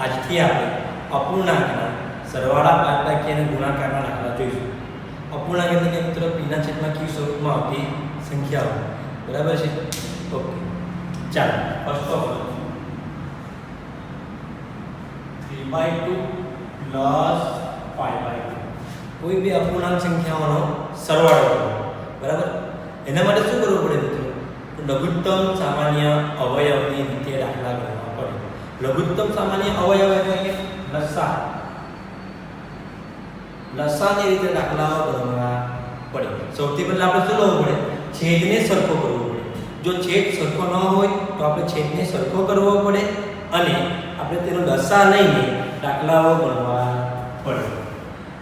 આજથી આપણે અપૂર્ણાંકના સરવાળા બાદબાકી અને ગુણાકારના દાખલા જોઈશું. અપૂર્ણાંક એટલે કે મિત્રો પીના છેદમાં ક્યુ સ્વરૂપમાં આવતી સંખ્યાઓ. બરાબર છે? ઓકે, ચાલો ફર્સ્ટ ઓફ ઓલ 3/2 પ્લસ 5/2 કોઈ બી અપૂર્ણાંક સંખ્યાઓનો સરવાળો કરવો. બરાબર? એના માટે શું કરવું પડે મિત્રો? તો લઘુત્તમ સામાન્ય અવયવની રીતે દાખલા ગણવા પડે. લઘુત્તમ સામાન્ય અવયવ એટલે કે લસા. લસાની રીતે દાખલાઓ ગણવા પડે. સૌથી પહેલા આપણે શું લેવું પડે? છેદને સરખો કરવો પડે. જો છેદ સરખો ન હોય તો આપણે છેદને સરખો કરવો પડે અને આપણે તેનો લસા લઈને દાખલાઓ ગણવા પડે.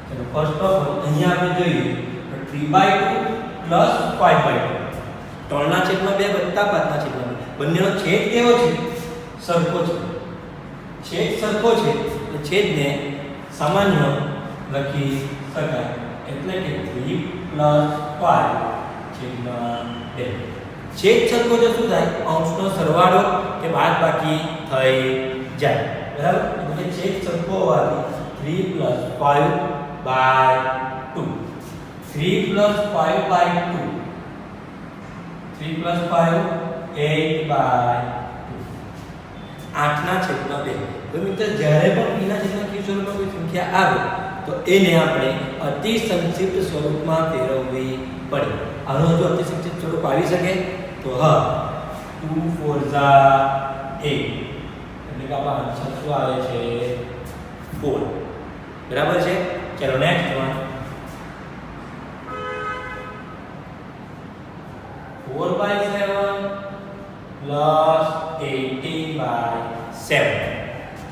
ચલો ફર્સ્ટ ઓફ ઓલ અહીંયા આપણે જોઈએ તો 3/2 પ્લસ 5/2 3 છેદમાં 2 વત્તા 5 છેદમાં 2 બંનેનો છેદ કેવો છે? સરખો છે. છેદ સરખો છે એટલે છેદને સામાન્ય લખી શકાય. એટલે કે 3 + 5 છેદમાં 2. છેદ સરખો તો શું થાય? અંશનો સરવાળો કે બાદબાકી થઈ જાય. બરાબર? એટલે છેદ સરખો હોવાથી 3 + 5/2 3 + 5/2 3 + 5 8/2 8 છેદમાં 2. તો મિત્રો જ્યારે પણ પીના છેદમાં ક્યુ સ્વરૂપમાં કોઈ સંખ્યા આવે તો એને આપણે અતિ સંક્ષિપ્ત સ્વરૂપમાં ફેરવવી પડે. આનું જો અતિ સંક્ષિપ્ત સ્વરૂપ આવી શકે તો હા 2 4 8 એટલે કે આપણા આન્સર શું આવે છે? 4. બરાબર છે? ચલો નેક્સ્ટ વન 4/7 પ્લસ 18/7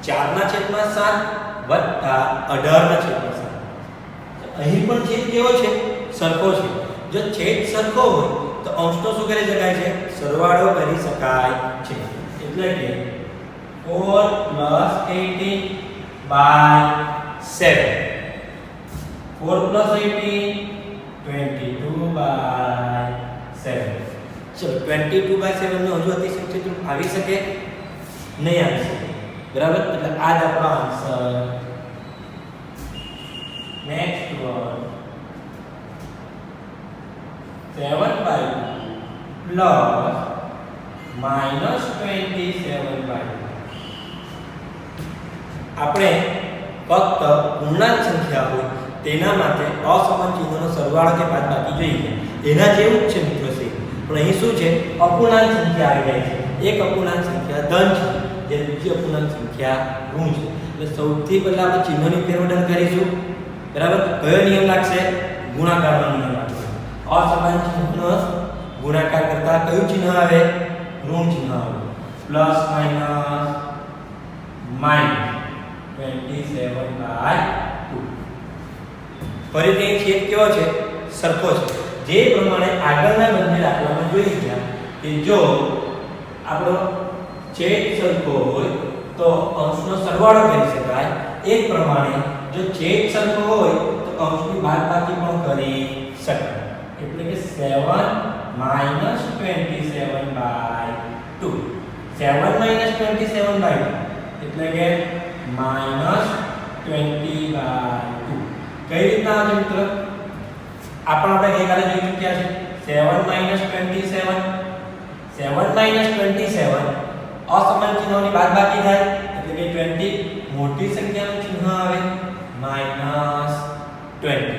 4 છેદમાં 7 વત્તા 18 છેદમાં 7. અહીં પણ છેદ કેવો છે? સરખો છે. જો છેદ સરખો હોય તો અંશનો શું કરી શકાય છે? સરવાળો કરી શકાય છે. એટલે કે 4 + 18/7 4 + 18 22/7. ચલો 22/7 નો હજુ અતિ સંક્ષિપ્ત રૂપ આવી શકે? નહીં આવી શકે. બરાબર? એટલે આ જ આપણો આન્સર. Next one 7/2 plus -27/2. આપણે ફક્ત પૂર્ણાંક સંખ્યા હોય તેના માટે અસમાન ચિહ્નોનો સરવાળો કે બાદબાકી જોઈએ. એના જેવું જ છે મિત્રો છે. પણ અહીં શું છે? અપૂર્ણાંક સંખ્યા આવી જાય છે. એક અપૂર્ણાંક સંખ્યા ધન છે જે બીજી અપૂર્ણાંક સંખ્યા ઋણ છે. એટલે સૌથી પહેલા આપણે ચિહ્નોની ફેરબદલ કરીશું. બરાબર? કયો નિયમ લાગશે? ગુણાકારનો નિયમ લાગશે. અસમાન ચિહ્નનો ગુણાકાર કરતા કયું ચિહ્ન આવે? ઋણ ચિહ્ન આવે. Plus minus 27/2. ફરીથી છેદ કેવો છે? સરખો છે. જે પ્રમાણે આગળના બંને દાખલામાં જોઈ ગયા કે જો આપણો છેદ સરખો હોય તો અંશનો સરવાળો કરી શકાય. એ પ્રમાણે જો છેદ સરખો હોય તો અંશની બાદબાકી પણ કરી શકાય. એટલે કે 7 - 27/2 7 - 27/2 એટલે કે -20/2. કઈ રીતના આવે મિત્રો? આપણે ગઈકાલે જોઈ ચૂક્યા છે 7 - 27 અસમાન ચિહ્નોની બાદબાકી થાય એટલે કે 20 મોટી સંખ્યાનું ચિહ્ન આવે -20.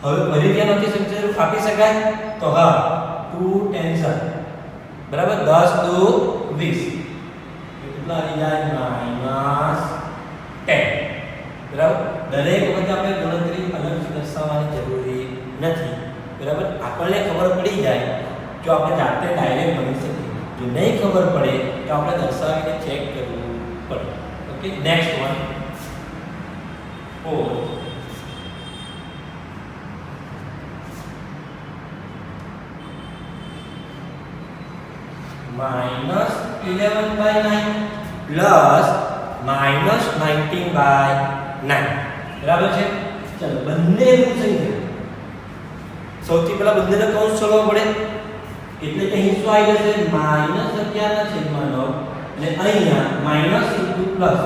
હવે ફરીથી આનો અતિ સંક્ષિપ્ત રૂપ આપી શકાય તો હા 2 10 બરાબર 10 × 2 = 20. કેટલા આવી જાય? -10. બરાબર? દરેક વખતે આપણે ગણતરી અલગથી દર્શાવવાની જરૂરી નથી. બરાબર? આપણને ખબર પડી જાય જો આપણે જાતે ડાયરેક્ટ ગણી શકીએ. જો નહીં ખબર પડે તો આપણે દર્શાવીને ચેક કરવું પડે. Okay, next one 4 -11/9 plus -19/9. બરાબર છે? ચલો બંને ઋણ સંખ્યા સૌથી પહેલા બંનેનો કૌંસ છોડવો પડે. એટલે કે અહીં શું આવી જશે? -11/9 અને અહીંયા માઈનસ ઇન્ટુ પ્લસ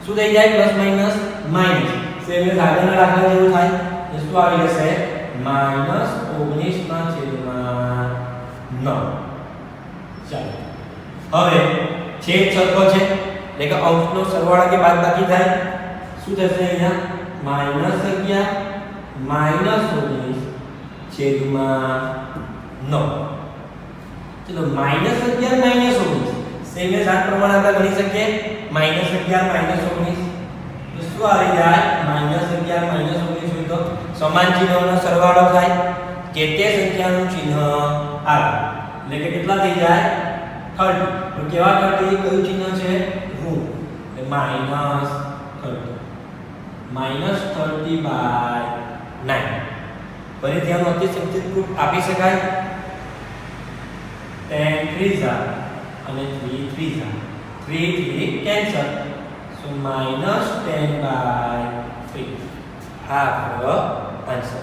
શું થઈ જાય પ્લસ માઈનસ માઈનસ સેમ આગળના દાખલા જેવું થાય તો શું આવી જશે માઈનસ 19 ના છેદમાં 9 ચાલો હવે છેદ સરખો છે એટલે કે અંશનો સરવાળો કે બાદબાકી થાય શું થશે અહીંયા માઈનસ 11 માઈનસ 19 છેદમાં 9 ચલો માઈનસ 11 માઈનસ 19 સેમ એ આ પ્રમાણે આપણે ગણી શકીએ માઈનસ 11 માઈનસ 19 તો શું આવી જાય માઈનસ 11 માઈનસ 19 હોય તો સમાન ચિહ્નોનો સરવાળો થાય કે તે સંખ્યાનું ચિહ્ન આવે એટલે કે કેટલા થઈ જાય 30 તો કેવા 30 કયું ચિહ્ન છે ઋણ એટલે માઈનસ 30 બાય 9 ફરીથી આનો અતિ સંક્ષિપ્ત રૂપ આપી શકાય 10 ત્રીજા અને 3 ત્રીજા 3 કેન્સલ સો -10 બાય 3 આ આપણો આન્સર